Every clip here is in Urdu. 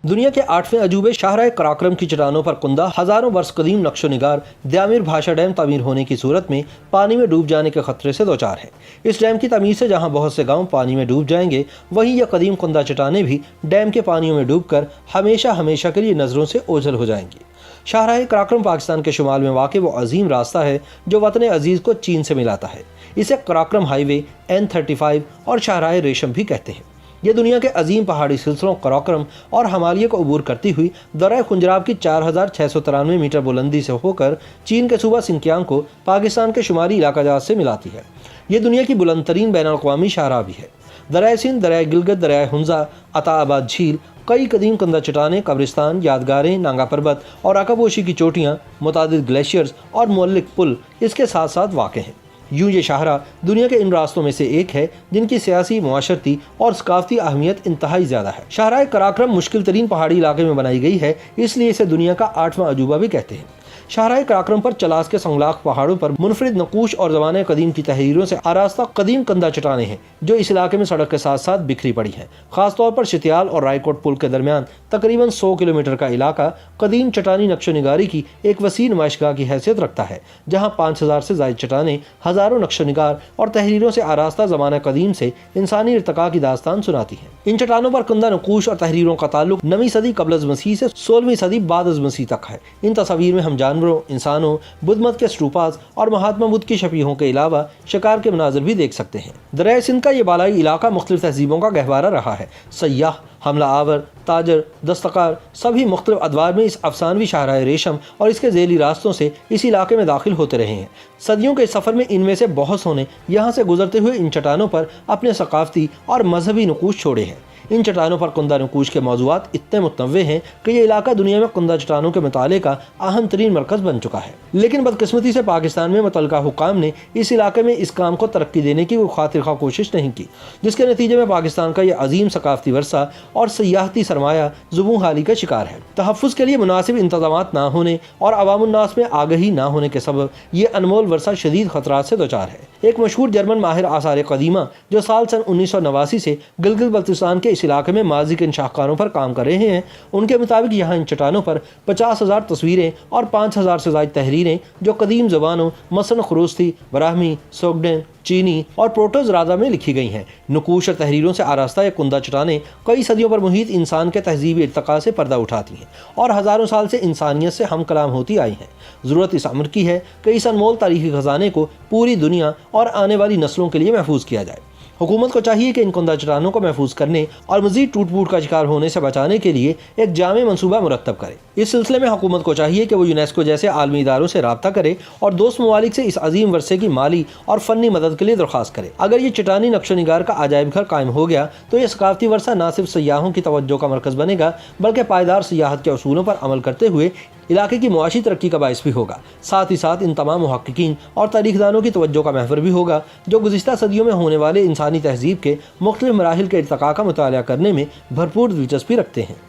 دنیا کے 8ویں عجوبے شاہراہ قراقرم کی چٹانوں پر کندہ ہزاروں برس قدیم نقش و نگار دیامیر بھاشا ڈیم تعمیر ہونے کی صورت میں پانی میں ڈوب جانے کے خطرے سے دوچار ہے۔ اس ڈیم کی تعمیر سے جہاں بہت سے گاؤں پانی میں ڈوب جائیں گے، وہیں یہ قدیم کندہ چٹانیں بھی ڈیم کے پانیوں میں ڈوب کر ہمیشہ کے لیے نظروں سے اوجھل ہو جائیں گی۔ شاہراہ قراقرم پاکستان کے شمال میں واقع وہ عظیم راستہ ہے جو وطن عزیز کو چین سے ملاتا ہے۔ اسے قراقرم ہائی وے، N35 اور شاہراہ ریشم بھی کہتے ہیں۔ یہ دنیا کے عظیم پہاڑی سلسلوں قراقرم اور ہمالیہ کو عبور کرتی ہوئی درہ خنجراب کی 4693 میٹر بلندی سے ہو کر چین کے صوبہ سنکیانگ کو پاکستان کے شمالی علاقہ جات سے ملاتی ہے۔ یہ دنیا کی بلند ترین بین الاقوامی شاہراہ بھی ہے۔ دریائے سندھ، دریائے گلگت، دریائے ہنزا، عطا آباد جھیل، کئی قدیم کندہ چٹانیں، قبرستان، یادگاریں، نانگا پربت اور اکابوشی کی چوٹیاں، متعدد گلیشیئرز اور معلق پل اس کے ساتھ ساتھ واقع ہیں۔ یوں یہ شاہراہ دنیا کے ان راستوں میں سے ایک ہے جن کی سیاسی، معاشرتی اور ثقافتی اہمیت انتہائی زیادہ ہے۔ شاہراہ قراقرم مشکل ترین پہاڑی علاقے میں بنائی گئی ہے، اس لیے اسے دنیا کا 8واں عجوبہ بھی کہتے ہیں۔ شاہراہ قراقرم پر چلاس کے سنگلاخ پہاڑوں پر منفرد نقوش اور زمانہ قدیم کی تحریروں سے آراستہ قدیم کندہ چٹانیں ہیں جو اس علاقے میں سڑک کے ساتھ ساتھ بکھری پڑی ہیں۔ خاص طور پر شتیال اور رائے کوٹ پل کے درمیان تقریباً 100 کلومیٹر کا علاقہ قدیم چٹانی نقش و نگاری کی ایک وسیع نمائش گاہ کی حیثیت رکھتا ہے، جہاں 5000 سے زائد چٹانیں ہزاروں نقش و نگار اور تحریروں سے آراستہ زمانہ قدیم سے انسانی ارتقاء کی داستان سناتی ہیں۔ ان چٹانوں پر کندہ نقوش اور تحریروں کا تعلق 9ویں صدی قبل از مسیح سے 16ویں صدی بعد از مسیح تک ہے۔ ان تصاویر میں ہم جانوروں، انسانوں، بدھ مت کے اسٹوپاز اور مہاتما بدھ کی شبیہوں کے علاوہ شکار کے مناظر بھی دیکھ سکتے ہیں۔ دریائے سندھ کا یہ بالائی علاقہ مختلف تہذیبوں کا گہوارہ رہا ہے۔ سیاح، حملہ آور، تاجر، دستکار سبھی مختلف ادوار میں اس افسانوی شاہراہ ریشم اور اس کے ذیلی راستوں سے اس علاقے میں داخل ہوتے رہے ہیں۔ صدیوں کے سفر میں ان میں سے بہت سو نے یہاں سے گزرتے ہوئے ان چٹانوں پر اپنے ثقافتی اور مذہبی نقوش چھوڑے ہیں۔ ان چٹانوں پر کندہ نقوش کے موضوعات اتنے متنوع ہیں کہ یہ علاقہ دنیا میں کندہ چٹانوں کے مطالعے کا اہم ترین مرکز بن چکا ہے۔ لیکن بدقسمتی سے پاکستان میں متعلقہ حکام نے اس علاقے میں اس کام کو ترقی دینے کی کوئی خاطر خواہ کوشش نہیں کی، جس کے نتیجے میں پاکستان کا یہ عظیم ثقافتی ورثہ اور سیاحتی سرمایہ زبوں حالی کا شکار ہے۔ تحفظ کے لیے مناسب انتظامات نہ ہونے اور عوام الناس میں آگہی نہ ہونے کے سبب یہ انمول ورثہ شدید خطرات سے دوچار ہے۔ ایک مشہور جرمن ماہر آثار قدیمہ جو سال 1989 سے گلگت بلتستان کے اس علاقے میں ماضی کے ان شاہکاروں پر کام کر رہے ہیں، ان کے مطابق یہاں ان چٹانوں پر 50,000 تصویریں اور 5,000 سے زائد تحریریں جو قدیم زبانوں مثلاً خروستی، براہمی، سوگڈین، چینی اور پروٹوزرازا میں لکھی گئی ہیں۔ نقوش اور تحریروں سے آراستہ یہ کندہ چٹانیں کئی صدیوں پر محیط انسان کے تہذیبی ارتقاء سے پردہ اٹھاتی ہیں اور ہزاروں سال سے انسانیت سے ہم کلام ہوتی آئی ہیں۔ ضرورت اس امر کی ہے کہ اس انمول تاریخی خزانے کو پوری دنیا اور آنے والی نسلوں کے لیے محفوظ کیا جائے۔ حکومت کو چاہیے کہ ان کندہ چٹانوں کو محفوظ کرنے اور مزید ٹوٹ پھوٹ کا شکار ہونے سے بچانے کے لیے ایک جامع منصوبہ مرتب کرے۔ اس سلسلے میں حکومت کو چاہیے کہ وہ یونیسکو جیسے عالمی اداروں سے رابطہ کرے اور دوست ممالک سے اس عظیم ورثے کی مالی اور فنی مدد کے لیے درخواست کرے۔ اگر یہ چٹانی نقش و نگار کا عجائب گھر قائم ہو گیا تو یہ ثقافتی ورثہ نہ صرف سیاحوں کی توجہ کا مرکز بنے گا بلکہ پائیدار سیاحت کے اصولوں پر عمل کرتے ہوئے علاقے کی معاشی ترقی کا باعث بھی ہوگا۔ ساتھ ہی ساتھ ان تمام محققین اور تاریخ دانوں کی توجہ کا محور بھی ہوگا جو گزشتہ صدیوں میں ہونے والے انسانی تہذیب کے مختلف مراحل کے ارتقاء کا مطالعہ کرنے میں بھرپور دلچسپی رکھتے ہیں۔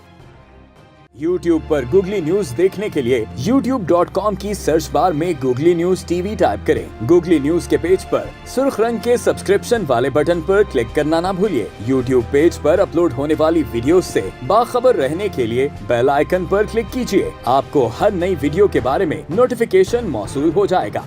YouTube پر گوگلی نیوز دیکھنے کے لیے youtube.com کی سرچ بار میں googly news T V type کریں۔ گوگلی نیوز کے پیج پر سرخ رنگ کے سبسکرپشن والے بٹن پر کلک کرنا نہ بھولیے۔ YouTube پیج پر اپلوڈ ہونے والی ویڈیوز سے باخبر رہنے کے لیے بیل آئیکن پر کلک کیجیے۔ آپ کو ہر نئی ویڈیو کے بارے میں نوٹیفیکیشن موصول ہو جائے گا۔